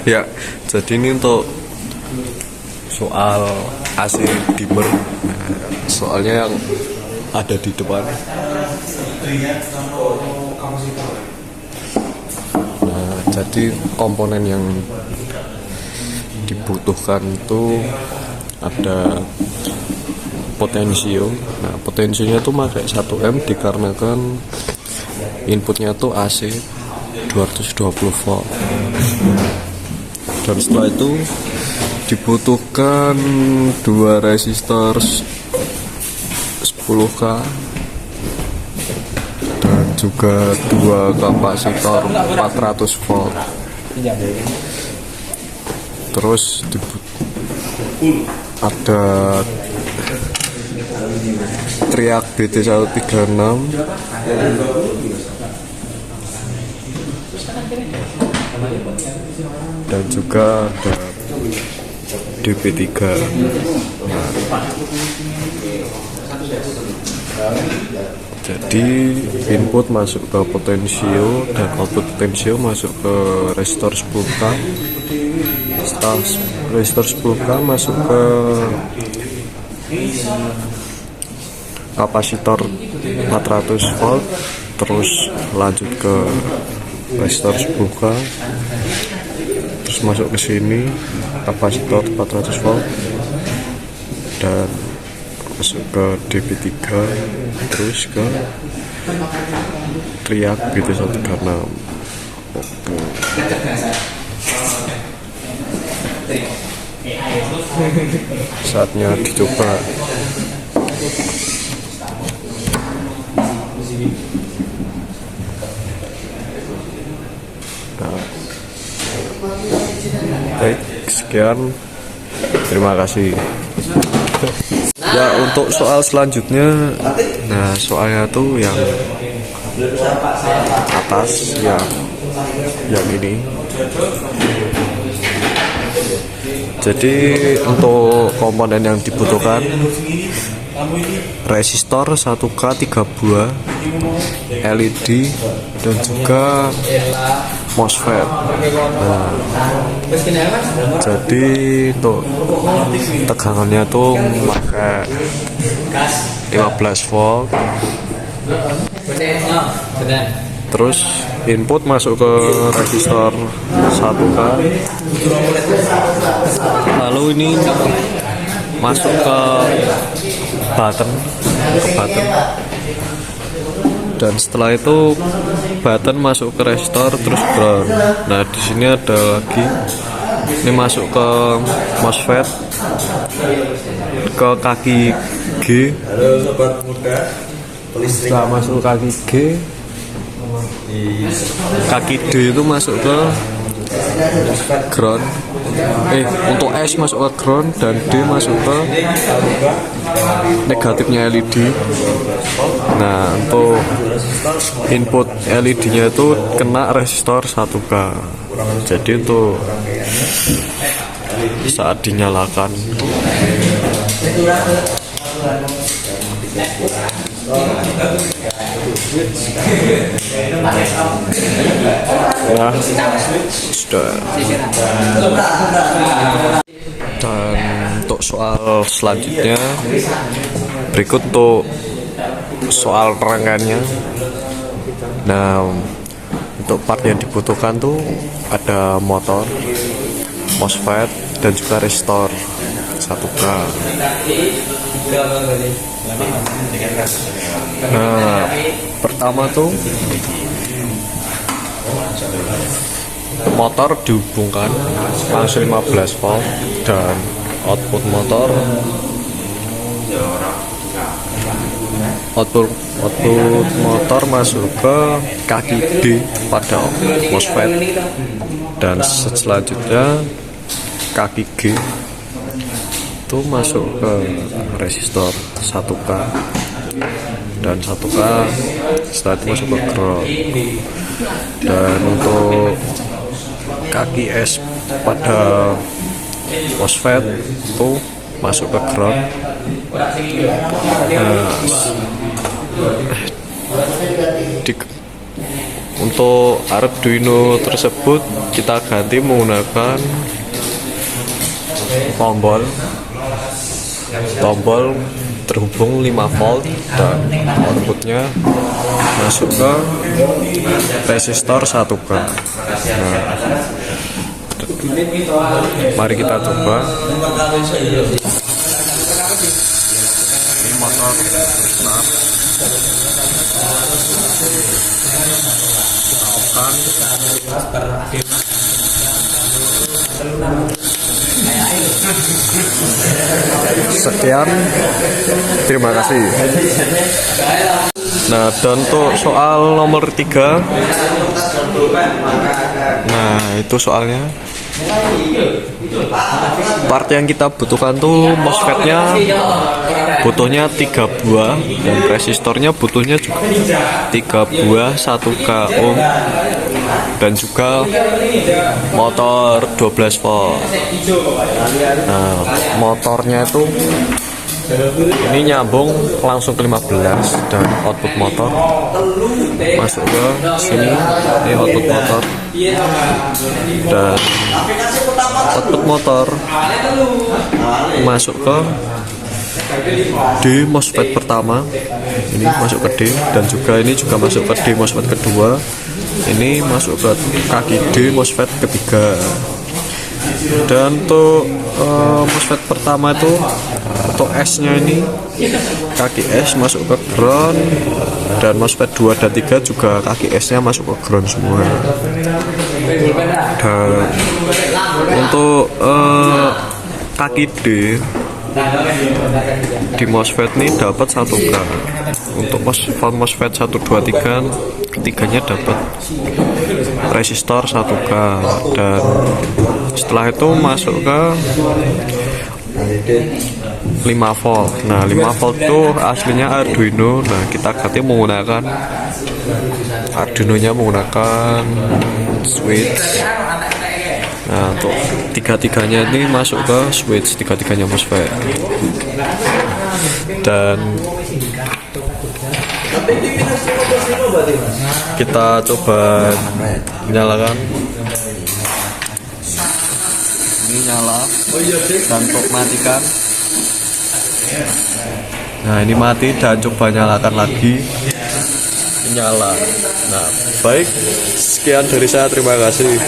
Ya, jadi ini untuk soal AC dimmer. Soalnya yang ada di depan. Nah, jadi komponen yang dibutuhkan itu ada potensio. Nah, potensinya tuh pakai 1 M dikarenakan inputnya tuh AC 220 volt. Dan setelah itu dibutuhkan 2 resistor 10K dan juga 2 kapasitor 400 volt. Terus ada triak BT136 dan juga ada DP3. Jadi input masuk ke potensio dan output potensio masuk ke resistor 10K. Setelah resistor 10K masuk ke kapasitor 400 volt, terus lanjut ke resistor 10K, terus masuk ke sini kapasitor 400 volt dan masuk ke DP3, terus ke triak BT136. Oke. Saatnya dicoba. Nah, baik, sekian, terima kasih. Ya, untuk soal selanjutnya, nah soalnya tuh yang atas, yang ini. Jadi untuk komponen yang dibutuhkan resistor 1K 3 buah, LED dan juga MOSFET. Nah, jadi untuk tegangannya tuh pakai 15 volt. Terus input masuk ke resistor 1K. Lalu ini masuk ke button, dan setelah itu button masuk ke resistor terus ground. Nah, di sini ada lagi, ini masuk ke MOSFET, ke kaki G. Setelah masuk ke kaki G, kaki D itu masuk ke ground. Untuk S masuk ke ground dan D masuk ke negatifnya LED. Nah, untuk input LED-nya itu kena resistor 1K. Jadi untuk saat dinyalakan, ya sudah. Dan untuk soal selanjutnya, berikut untuk soal rangkaiannya. Nah, untuk part yang dibutuhkan tuh ada motor, MOSFET dan juga resistor 1K. Nah, pertama tuh motor dihubungkan langsung 15 volt dan output motor masuk ke kaki D pada MOSFET, dan selanjutnya kaki G itu masuk ke resistor 1K, dan 1K setelah itu masuk ke ground. Dan untuk kaki S pada MOSFET itu masuk ke ground. Untuk Arduino tersebut kita ganti menggunakan tombol terhubung 5 volt dan outputnya masuk ke resistor 1K. Nah, mari kita coba. Ini motor start. Sekian, terima kasih. Nah, dan untuk soal nomor 3, nah itu soalnya part yang kita butuhkan tuh MOSFET-nya butuhnya 3 buah dan resistornya butuhnya juga 3 buah 1K ohm dan juga motor 12 volt. Nah, motornya itu ini nyambung langsung ke 15 dan output motor masuk ke sini. Ini output motor dan output motor masuk ke D MOSFET pertama. Ini masuk ke D dan juga ini juga masuk ke D MOSFET kedua. Ini masuk ke kaki D MOSFET ketiga. Dan untuk MOSFET pertama itu untuk S-nya ini kaki S masuk ke ground dan MOSFET 2 dan 3 juga kaki S-nya masuk ke ground semua. Dan untuk kaki D di MOSFET ini dapat 1K. Untuk MOSFET 1, 2, 3 ketiganya dapat resistor 1K dan setelah itu masuk ke 5 volt. Nah, 5 volt itu aslinya Arduino. Nah, kita ganti menggunakan Arduino-nya menggunakan switch. Nah, untuk tiga-tiganya ini masuk ke switch, tiga-tiganya MOSFET. Dan kita coba menyalakan. Ini nyala dan untuk matikan. Nah, ini mati dan coba nyalakan lagi. Nyala. Nah, baik, sekian dari saya, terima kasih.